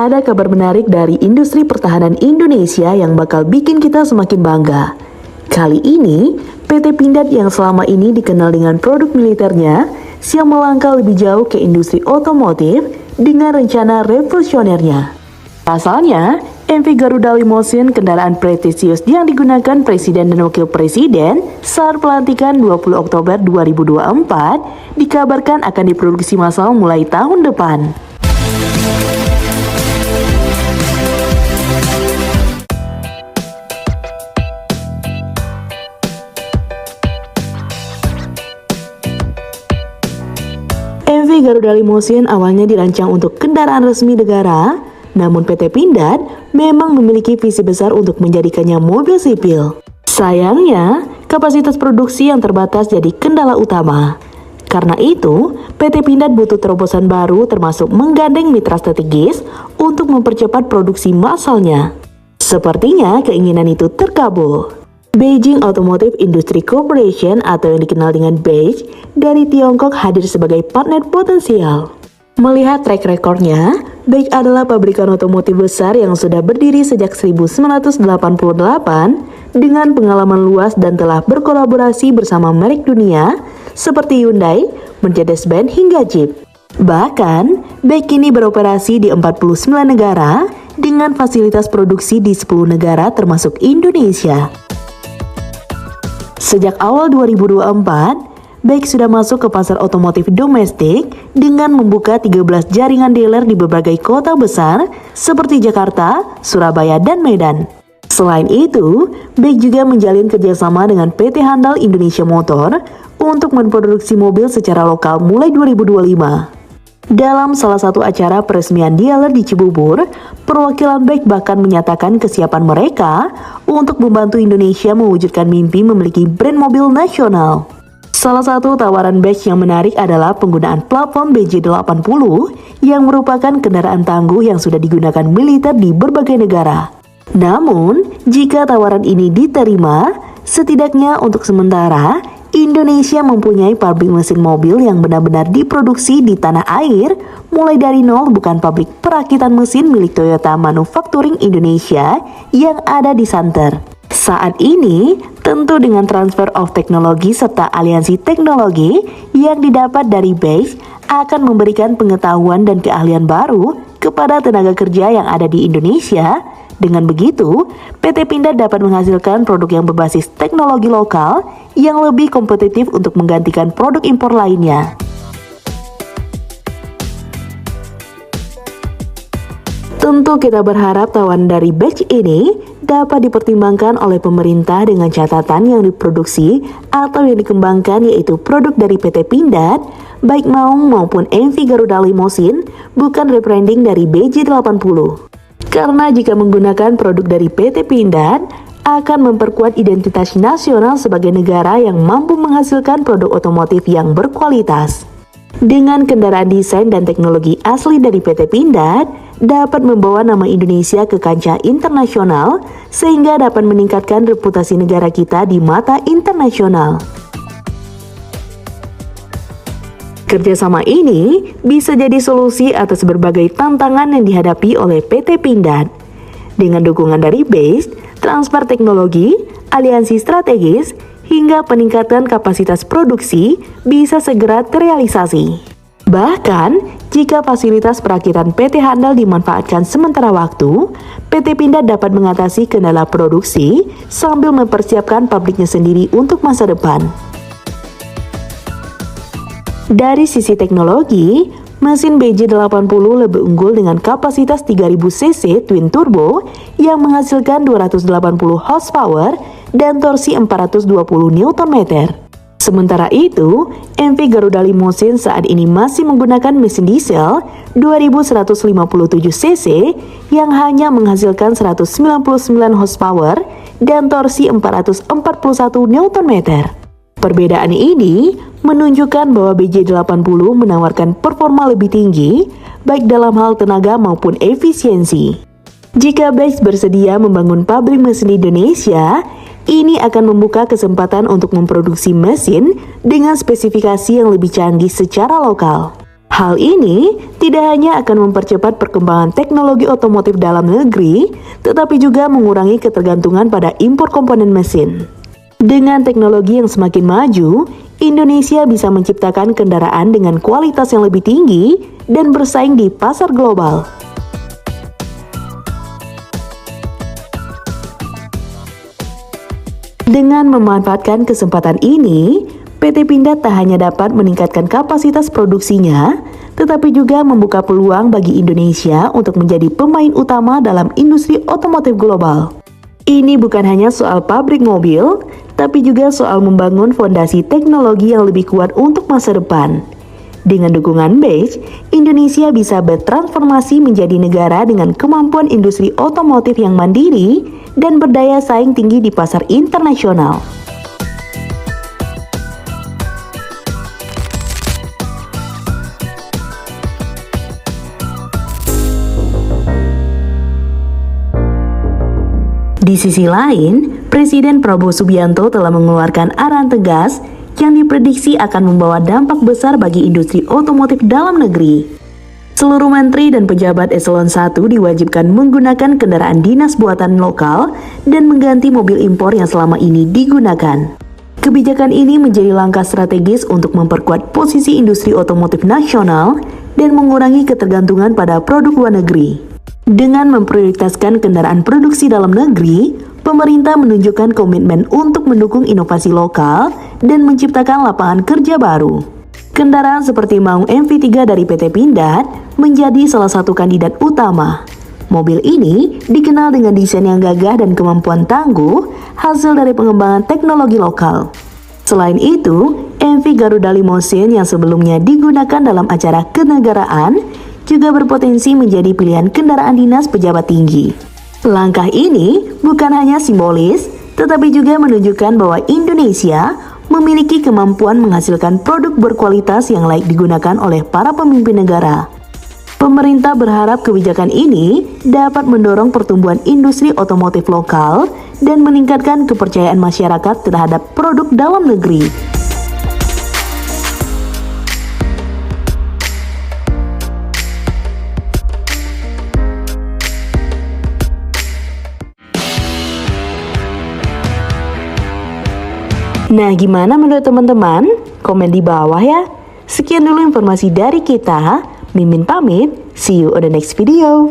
ada kabar menarik dari industri pertahanan Indonesia yang bakal bikin kita semakin bangga. Kali ini, PT Pindad yang selama ini dikenal dengan produk militernya, siap melangkah lebih jauh ke industri otomotif dengan rencana revolusionernya. Pasalnya, MV Garuda Limousine kendaraan prestisius yang digunakan Presiden dan Wakil Presiden saat pelantikan 20 Oktober 2024 dikabarkan akan diproduksi massal mulai tahun depan. MV Garuda Limousine awalnya dirancang untuk kendaraan resmi negara, namun PT Pindad memang memiliki visi besar untuk menjadikannya mobil sipil. Sayangnya, kapasitas produksi yang terbatas jadi kendala utama. Karena itu, PT Pindad butuh terobosan baru termasuk menggandeng mitra strategis untuk mempercepat produksi massalnya. Sepertinya keinginan itu terkabul. Beijing Automotive Industry Corporation atau yang dikenal dengan BAIC dari Tiongkok hadir sebagai partner potensial. Melihat track recordnya, BAIC adalah pabrikan otomotif besar yang sudah berdiri sejak 1988 dengan pengalaman luas dan telah berkolaborasi bersama merek dunia seperti Hyundai, Mercedes-Benz hingga Jeep. Bahkan, BAIC kini beroperasi di 49 negara dengan fasilitas produksi di 10 negara termasuk Indonesia. Sejak awal 2024, BAIC sudah masuk ke pasar otomotif domestik dengan membuka 13 jaringan dealer di berbagai kota besar seperti Jakarta, Surabaya, dan Medan. Selain itu, BAIC juga menjalin kerjasama dengan PT Handal Indonesia Motor untuk memproduksi mobil secara lokal mulai 2025. Dalam salah satu acara peresmian dealer di Cibubur, perwakilan BAIC bahkan menyatakan kesiapan mereka untuk membantu Indonesia mewujudkan mimpi memiliki brand mobil nasional. Salah satu tawaran BAIC yang menarik adalah penggunaan platform BJ80 yang merupakan kendaraan tangguh yang sudah digunakan militer di berbagai negara. Namun, jika tawaran ini diterima, setidaknya untuk sementara, Indonesia mempunyai pabrik mesin mobil yang benar-benar diproduksi di tanah air, mulai dari nol, bukan pabrik perakitan mesin milik Toyota Manufacturing Indonesia yang ada di Santer. Saat ini, tentu dengan transfer of teknologi serta aliansi teknologi yang didapat dari BAIC akan memberikan pengetahuan dan keahlian baru kepada tenaga kerja yang ada di Indonesia. Dengan begitu, PT Pindad dapat menghasilkan produk yang berbasis teknologi lokal yang lebih kompetitif untuk menggantikan produk impor lainnya. Tentu kita berharap tawaran dari BAIC ini dapat dipertimbangkan oleh pemerintah dengan catatan yang diproduksi atau yang dikembangkan yaitu produk dari PT Pindad, baik Maung maupun MV Garuda Limousine, bukan rebranding dari BJ80. Karena jika menggunakan produk dari PT Pindad, akan memperkuat identitas nasional sebagai negara yang mampu menghasilkan produk otomotif yang berkualitas. Dengan kendaraan desain dan teknologi asli dari PT Pindad, dapat membawa nama Indonesia ke kancah internasional, sehingga dapat meningkatkan reputasi negara kita di mata internasional. Kerjasama ini bisa jadi solusi atas berbagai tantangan yang dihadapi oleh PT Pindad. Dengan dukungan dari BAIC, transfer teknologi, aliansi strategis, hingga peningkatan kapasitas produksi bisa segera terrealisasi. Bahkan, jika fasilitas perakitan PT Handal dimanfaatkan sementara waktu, PT Pindad dapat mengatasi kendala produksi sambil mempersiapkan pabriknya sendiri untuk masa depan. Dari sisi teknologi, mesin BJ80 lebih unggul dengan kapasitas 3000 cc twin turbo yang menghasilkan 280 horsepower dan torsi 420 Nm. Sementara itu, MV Garuda Limousine saat ini masih menggunakan mesin diesel 2157 cc yang hanya menghasilkan 199 horsepower dan torsi 441 Nm. Perbedaan ini menunjukkan bahwa BJ80 menawarkan performa lebih tinggi, baik dalam hal tenaga maupun efisiensi. Jika BAIC bersedia membangun pabrik mesin di Indonesia, ini akan membuka kesempatan untuk memproduksi mesin dengan spesifikasi yang lebih canggih secara lokal. Hal ini tidak hanya akan mempercepat perkembangan teknologi otomotif dalam negeri, tetapi juga mengurangi ketergantungan pada impor komponen mesin. Dengan teknologi yang semakin maju, Indonesia bisa menciptakan kendaraan dengan kualitas yang lebih tinggi dan bersaing di pasar global. Dengan memanfaatkan kesempatan ini, PT Pindad tak hanya dapat meningkatkan kapasitas produksinya, tetapi juga membuka peluang bagi Indonesia untuk menjadi pemain utama dalam industri otomotif global. Ini bukan hanya soal pabrik mobil, tapi juga soal membangun fondasi teknologi yang lebih kuat untuk masa depan. Dengan dukungan BEJ, Indonesia bisa bertransformasi menjadi negara dengan kemampuan industri otomotif yang mandiri dan berdaya saing tinggi di pasar internasional. Di sisi lain, Presiden Prabowo Subianto telah mengeluarkan arahan tegas yang diprediksi akan membawa dampak besar bagi industri otomotif dalam negeri. Seluruh menteri dan pejabat eselon 1 diwajibkan menggunakan kendaraan dinas buatan lokal dan mengganti mobil impor yang selama ini digunakan. Kebijakan ini menjadi langkah strategis untuk memperkuat posisi industri otomotif nasional dan mengurangi ketergantungan pada produk luar negeri. Dengan memprioritaskan kendaraan produksi dalam negeri, pemerintah menunjukkan komitmen untuk mendukung inovasi lokal dan menciptakan lapangan kerja baru. Kendaraan seperti Maung MV3 dari PT Pindad menjadi salah satu kandidat utama. Mobil ini dikenal dengan desain yang gagah dan kemampuan tangguh, hasil dari pengembangan teknologi lokal. Selain itu, MV Garuda Limousine yang sebelumnya digunakan dalam acara kenegaraan juga berpotensi menjadi pilihan kendaraan dinas pejabat tinggi. Langkah ini bukan hanya simbolis, tetapi juga menunjukkan bahwa Indonesia memiliki kemampuan menghasilkan produk berkualitas yang layak digunakan oleh para pemimpin negara. Pemerintah berharap kebijakan ini dapat mendorong pertumbuhan industri otomotif lokal dan meningkatkan kepercayaan masyarakat terhadap produk dalam negeri. Nah, gimana menurut teman-teman? Komen di bawah ya. Sekian dulu informasi dari kita. Mimin pamit. See you on the next video.